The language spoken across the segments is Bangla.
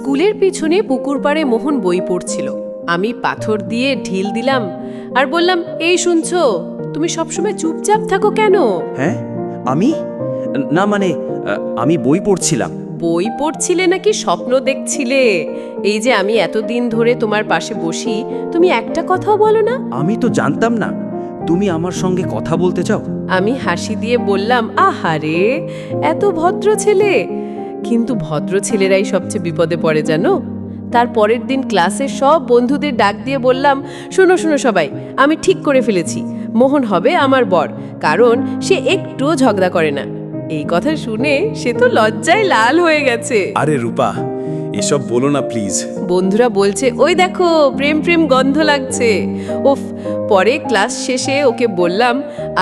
স্কুলের পিছনে পুকুর পাড়ে মোহন বই পড়ছিল। আমি পাথর দিয়ে ঢিল দিলাম আর বললাম, এই শুনছো, তুমি সবসময় চুপচাপ থাকো কেন? হ্যাঁ, আমি না মানে আমি বই পড়ছিলাম। বই পড়ছিলে নাকি স্বপ্ন দেখছিলে? এই যে আমি এতদিন ধরে তোমার পাশে বসি, তুমি একটা কথাও বলো না। আমি তো জানতাম না তুমি আমার সঙ্গে কথা বলতে চাও। আমি হাসি দিয়ে বললাম, আহারে এত ভদ্র ছেলে। কিন্তু ভদ্র ছেলেরাই সবচেয়ে বিপদে পড়ে জানো। তার পরের দিন ক্লাসে সব বন্ধুদের ডাক দিয়ে বললাম, শোনো শোনো সবাই, আমি ঠিক করে ফেলেছি, মোহন হবে আমার বর, কারণ সে একটুও ঝগড়া করে না। এই কথা শুনে সে তো লজ্জায় লাল হয়ে গেছে। আরে রূপা, এসব বলো না প্লিজ। বন্ধুরা বলছে, ওই দেখো প্রেম প্রেম গন্ধ লাগছে। উফ। পরে ক্লাস শেষে ওকে বললাম,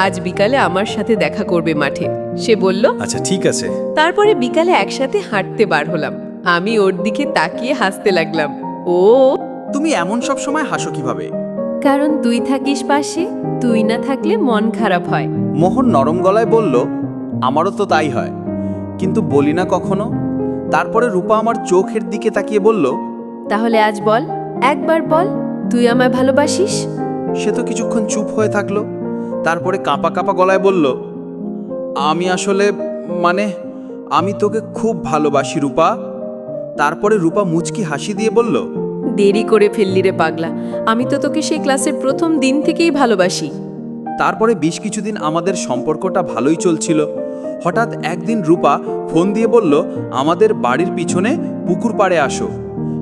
আজ বিকালে আমার সাথে দেখা করবে মাঠে। সে বলল আচ্ছা ঠিক আছে। তারপরে বিকালে একসাথে হাঁটতে বার হলাম। আমি ওর দিকে তাকিয়ে হাসতে লাগলাম। ও, তুমি এমন সব সময় হাসো কিভাবে? কারণ তুই থাকিস পাশে, তুই না থাকলে মন খারাপ হয়। মোহন নরম গলায় বলল, আমারও তো তাই হয়, কিন্তু বলি না কখনো। তারপরে রূপা আমার চোখের দিকে তাকিয়ে বলল, তাহলে আজ বল, একবার বল, তুই আমায় ভালোবাসিস? সে তো কিছুক্ষণ চুপ হয়ে থাকলো। তারপরে কাঁপা কাঁপা গলায় বলল, আমি আসলে মানে আমি তোকে খুব ভালোবাসি রূপা। তারপরে রূপা মুচকি হাসি দিয়ে বলল, দেরি করে ফেললি রে পাগলা, আমি তো তোকে সেই ক্লাসের প্রথম দিন থেকেই ভালোবাসি। তারপরে বেশ কিছুদিন আমাদের সম্পর্কটা ভালোই চলছিল। হঠাৎ একদিন রূপা ফোন দিয়ে বলল, আমাদের বাড়ির পিছনে পুকুর পাড়ে আসো।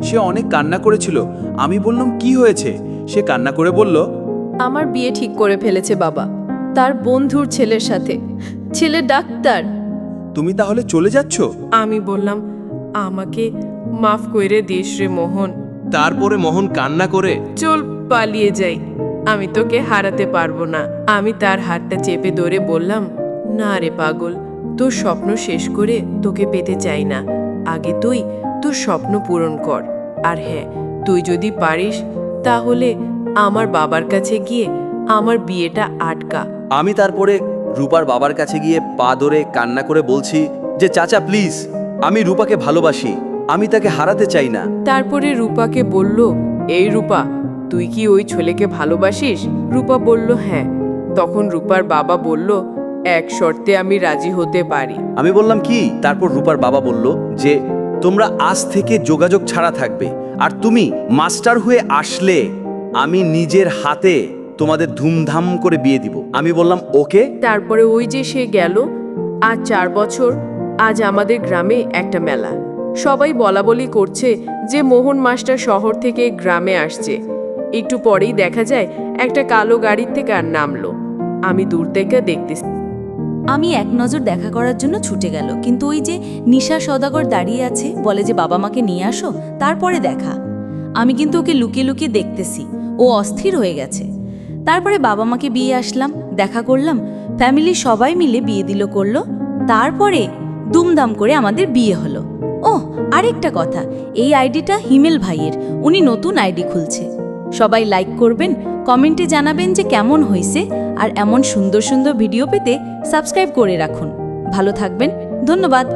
সে অনেক কান্না করেছিল। আমি বললাম, কি হয়েছে? সে কান্না করে বলল, আমার বিয়ে ঠিক করে ফেলেছে বাবা, তার বন্ধুর ছেলের সাথে। ছেলে ডাক্তার। তুমি তাহলে চলে যাচ্ছ? আমি বললাম, আমাকে মাফ করে দিস রে মোহন, তারপরে মোহন কান্না করে চল পালিয়ে যাই, আমি তোকে হারাতে পারবো না। আমি তার হাতটা চেপে ধরে বললাম, না রে পাগল, তোর স্বপ্ন শেষ করে তোকে পেতে চাই না। আগে তুই তোর স্বপ্ন পূরণ কর। আর হ্যাঁ, তুই যদি পারিস তাহলে আমার বাবার কাছে গিয়ে আমার বিয়েটা আটকা। আমি তারপরে রূপার বাবার কাছে গিয়ে পা ধরে কান্না করে বলছি যে, চাচা প্লিজ, আমি রূপাকে ভালোবাসি, আমি তাকে হারাতে চাই না। তারপরে রূপাকে বলল, এই রূপা, তুই কি ওই ছেলেকে ভালোবাসিস? রূপা বলল হ্যাঁ। তখন রূপার বাবা বলল, এক শর্তে আমি রাজি হতে পারি। আমি বললাম কি? তারপর রূপার বাবা বলল যে, তোমরা আজ থেকে যোগাযোগ ছাড়া থাকবে, আর তুমি মাস্টার হয়ে আসলে আমি নিজের হাতে তোমাদের ধুমধাম করে বিয়ে দিব। আমি বললাম ওকে। তারপরে ওই যে সে গেল। আজ 4 বছর, আজ আমাদের গ্রামে একটা মেলা। সবাই বলাবলি করছে যে মোহন মাস্টার শহর থেকে গ্রামে আসছে। একটু পরেই দেখা যায় একটা কালো গাড়ির থেকে আর নামলো। আমি দূর থেকে দেখতেছি। আমি এক নজর দেখা করার জন্য ছুটে গেল, কিন্তু ওই যে নিশা সওদাগর দাঁড়িয়ে আছে, বলে যে বাবা মাকে নিয়ে আসো, তারপরে দেখা। আমি কিন্তু ওকে লুকিয়ে লুকিয়ে দেখতেছি, ও অস্থির হয়ে গেছে। তারপরে বাবা মাকে বিয়ে আসলাম, দেখা করলাম, ফ্যামিলির সবাই মিলে বিয়ে দিল করলো। তারপরে দুমদাম করে আমাদের বিয়ে হলো। ওহ, আরেকটা কথা, এই আইডিটা হিমেল ভাইয়ের, উনি নতুন আইডি খুলছে। সবাই লাইক করবেন, কমেন্টে জানাবেন যে কেমন হয়েছে, আর এমন সুন্দর সুন্দর ভিডিও পেতে সাবস্ক্রাইব করে রাখুন। ভালো থাকবেন, ধন্যবাদ।